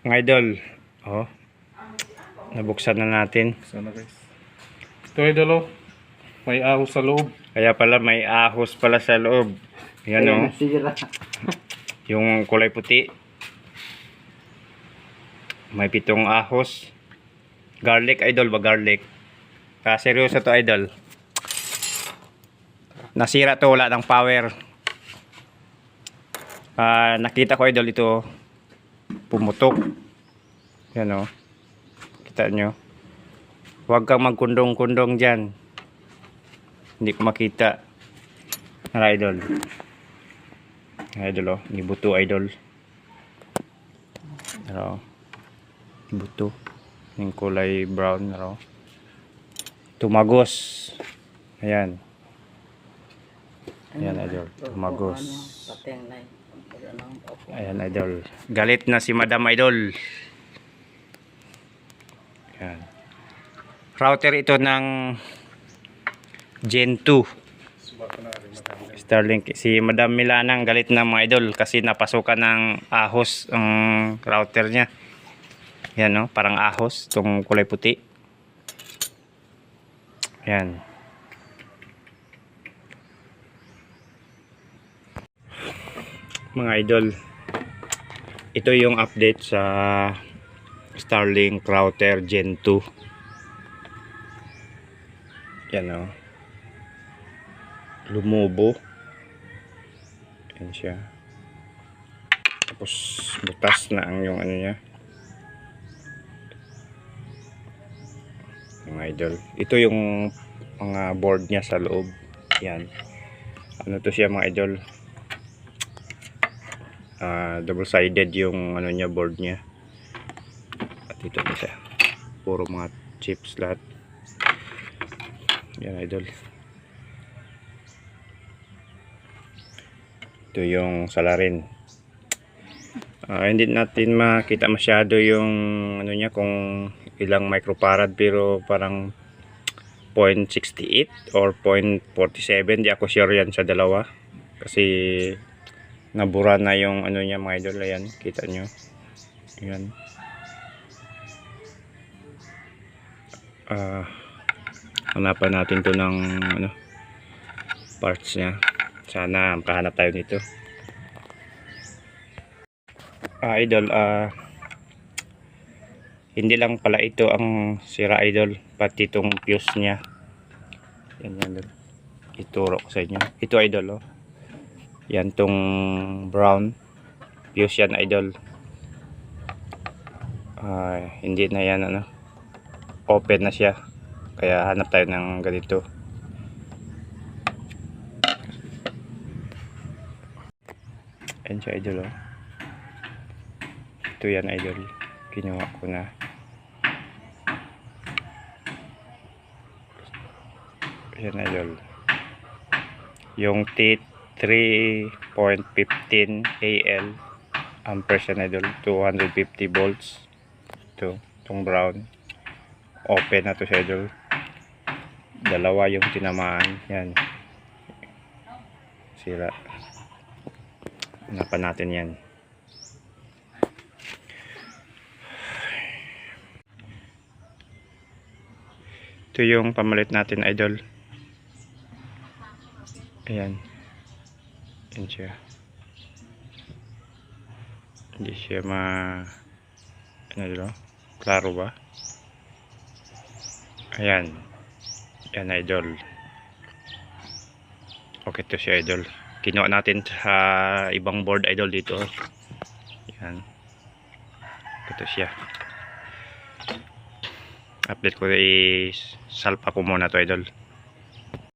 Mga idol, oh, nabuksan na natin. Sana guys. Ito idol oh. May ahos sa loob. Kaya pala may ahos pala sa loob. Yan oh. Yung kulay puti. May 7 ahos. Garlic idol ba? Garlic. Seryoso to idol. Nasira to, wala ng power. Nakita ko idol ito. Pumutok. Yan o. Kita nyo. Huwag kang magkundong-kundong dyan. Hindi ko makita. Nara idol. Idol o. Ni buto idol. Nara o. Buto. Yung kulay brown. Nara o. Tumagos. Ayan. Ayan idol. Tumagos. Ayan idol. Galit na si Madam idol. Ayan. Router ito ng Gen 2 Starlink. Si Madam Milanang galit na mga idol kasi napasukan ng ahos ang router niya. Ayan no, parang ahos itong kulay puti. Ayan. Mga idol, ito yung update sa Starlink router Gen 2. Yan o. Lumubo. Yan siya. Tapos butas na ang yung ano niya. Mga idol. Ito yung mga board niya sa loob. Yan. Ano to siya mga idol? Double-sided yung ano niya, board niya. At ito na siya. Puro mga chips lahat. Yan idol. Ito yung salarin. Hindi natin makita masyado yung ano niya kung ilang microfarad, pero parang 0.68 or 0.47. Di ako sure yan sa dalawa. Kasi nabura na yung ano niya mga idol. Ayan, kita nyo. Ayan. Hanapan natin to ng ano, parts niya. Sana makahanap tayo nito. Idol, hindi lang pala ito ang sira idol, pati itong fuse niya. Yan yan idol. Ituro ko sa inyo. Ito idol oh. Yan tong brown fuse yan idol. Hindi na yan ano, open na siya, kaya hanap tayo ng ganito. Yan siya idol oh. Ito yan idol, kinuha ko na. Yan idol, yung T3.15 AL amperes yan idol, 250 volts. Itong brown, open na to siya idol. Dalawa yung tinamaan. Yan, sira. Hanapan natin yan. Ito yung pamalit natin idol. Ayan. Yan siya. Hindi siya ano dito? Klaro ba? Ayan. Yan idol. Okay to siya idol. Kinuha natin sa ibang board idol dito. Yan. Ito siya. Update ko, i-salpa ko muna to idol.